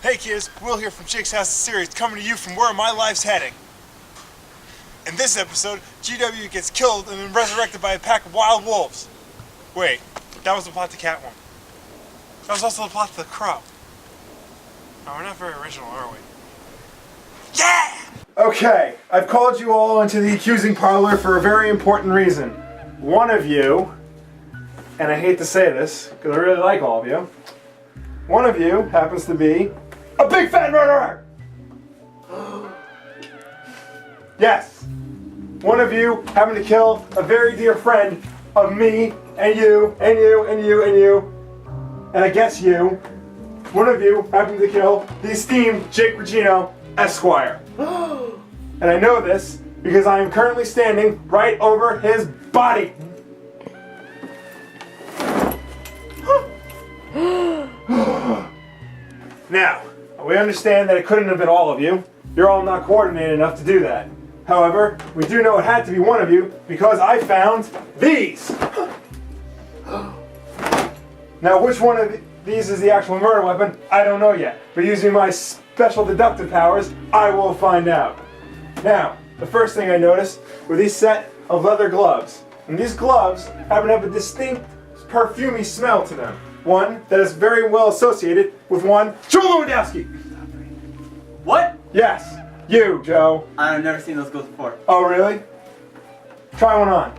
Hey kids, Will here from JaKeAsS Series, coming to you from where my life's heading. In this episode, GW gets killed and then resurrected by a pack of wild wolves. Wait, that was the plot to Catwoman. That was also the plot to The Crow. Oh, we're not very original, are we? Yeah! Okay, I've called you all into the accusing parlor for a very important reason. One of you, and I hate to say this, because I really like all of you, one of you happens to be a big fat murderer! Yes! One of you happened to kill a very dear friend of me, and you, and you, and you, and you, and I guess you. One of you happened to kill the esteemed Jake Regino, Esquire. And I know this because I am currently standing right over his body. Now, we understand that it couldn't have been all of you. You're all not coordinated enough to do that. However, we do know it had to be one of you because I found these. Now, which one of these is the actual murder weapon, I don't know yet. But using my special deductive powers, I will find out. Now, the first thing I noticed were these set of leather gloves. And these gloves happen to have a distinct perfumey smell to them. One that is very well associated with one Joe Lewandowski. What? Yes, you, Joe. I've never seen those gloves before. Oh, really? Try one on.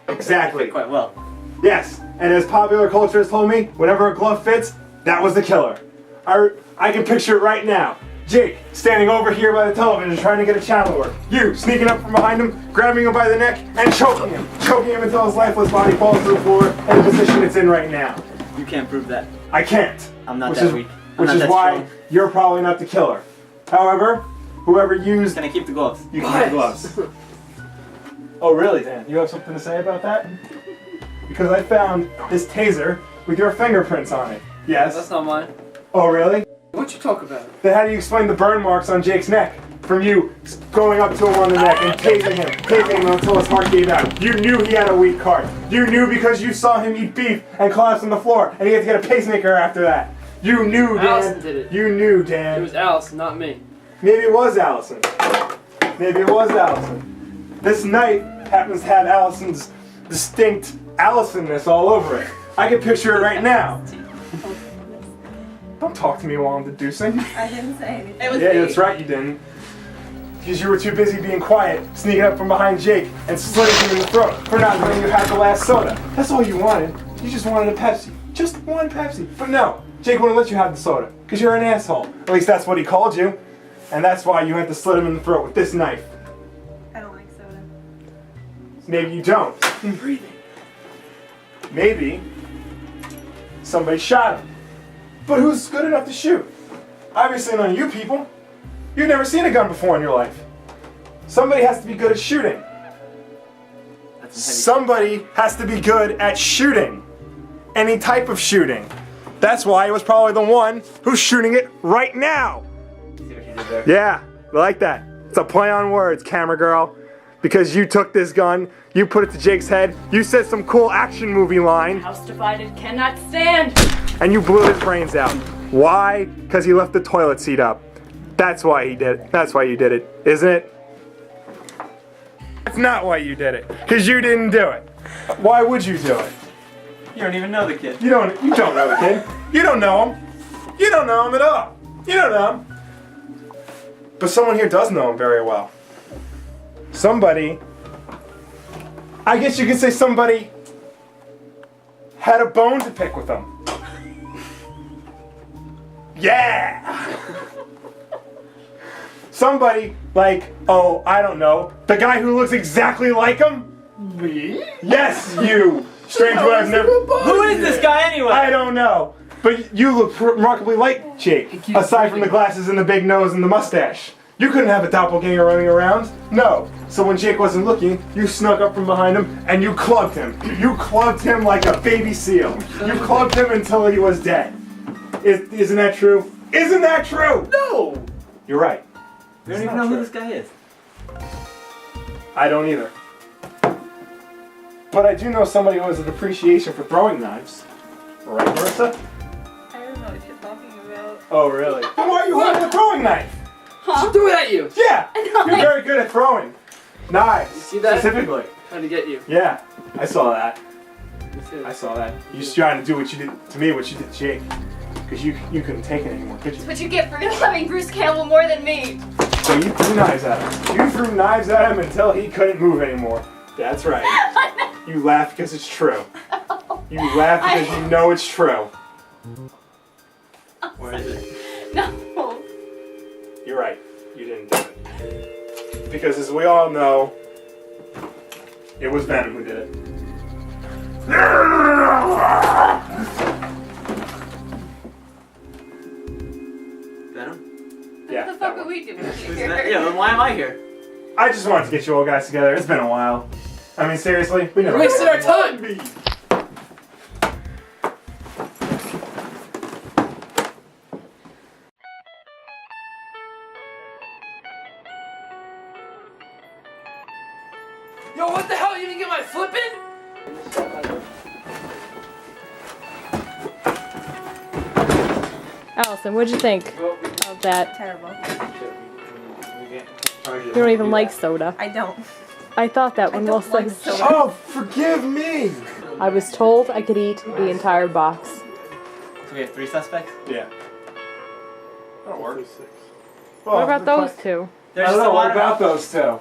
Exactly. Quite well. Yes, and as popular culture has told me, whenever a glove fits, that was the killer. I can picture it right now. Jake standing over here by the television trying to get a channel work. You sneaking up from behind him, grabbing him by the neck, and choking him until his lifeless body falls to the floor in the position it's in right now. You can't prove that. I can't. I'm not that weak. Which is why you're probably not the killer. However, whoever used... Can I keep the gloves? You can keep the gloves. Oh really, Dan? You have something to say about that? Because I found this taser with your fingerprints on it. Yes? That's not mine. Oh really? What you talk about? Then how do you explain the burn marks on Jake's neck? From you going up to him on the neck and tasing him until his heart gave out. You knew he had a weak heart. You knew because you saw him eat beef and collapse on the floor and he had to get a pacemaker after that. You knew, Dan. Allison did it. You knew, Dan. It was Allison, not me. Maybe it was Allison. Maybe it was Allison. This knife happens to have Allison's distinct Allison-ness all over it. I can picture it right now. Don't talk to me while I'm deducing. I didn't say anything. Yeah, that's right, you didn't. Because you were too busy being quiet, sneaking up from behind Jake and slitting him in the throat for not letting you have the last soda. That's all you wanted. You just wanted a Pepsi. Just one Pepsi. But no, Jake wouldn't let you have the soda because you're an asshole. At least that's what he called you. And that's why you had to slit him in the throat with this knife. I don't like soda. Maybe you don't. Breathing. Maybe somebody shot him. But who's good enough to shoot? Obviously none of you people. You've never seen a gun before in your life. Somebody has to be good at shooting. Somebody has to be good at shooting. Any type of shooting. That's why it was probably the one who's shooting it right now. See what you did there? Yeah, I like that. It's a play on words, camera girl. Because you took this gun, you put it to Jake's head, you said some cool action movie line. House divided cannot stand. And you blew his brains out. Why? Because he left the toilet seat up. That's why he did it. That's why you did it, isn't it? That's not why you did it. Because you didn't do it. Why would you do it? You don't even know the kid. You don't know the kid. You don't know him. You don't know him at all. You don't know him. But someone here does know him very well. Somebody, I guess you could say somebody had a bone to pick with him. Yeah! Somebody like, oh, I don't know, the guy who looks exactly like him? Me? Yes, you! Stranger who I've never... Who is this guy anyway? I don't know. But you look remarkably like Jake, aside from the glasses and the big nose and the mustache. You couldn't have a doppelganger running around. No. So when Jake wasn't looking, you snuck up from behind him and you clubbed him. You clubbed him like a baby seal. You clubbed him until he was dead. Isn't that true? Isn't that true? No! You're right. We don't even know who this guy is. I don't either. But I do know somebody who has an appreciation for throwing knives. Right, Marissa? I don't know what you're talking about. Oh, really? Then why are you holding a throwing knife? She threw it at you. Yeah! No, You're very good at throwing knives. You see that? Specifically. Trying to get you. Yeah, I saw that. Me too. I saw that. You're just trying to do what you did to me, what you did to Jake. Because you couldn't take it anymore, could you? That's what you get for loving Bruce Campbell more than me. So you threw knives at him. You threw knives at him until he couldn't move anymore. That's right. You laugh because it's true. You laugh because you know it's true. What is it? No. You're right. You didn't do it. Because as we all know, it was Venom who did it. Venom? Yeah, What the that fuck one. are we doing Who's here? that? Yeah, then why am I here? I just wanted to get you all guys together. It's been a while. I mean, seriously, we never We're wasting our time. Yo, what the hell? You didn't get my flippin'? Allison, what'd you think of that? Terrible. You don't even like soda. I don't. I thought that when Will like said soda. Oh, forgive me! I was told I could eat the entire box. So we have 3 suspects? Yeah. That'll work. What about those two? They're I just don't a know, what lot about those two?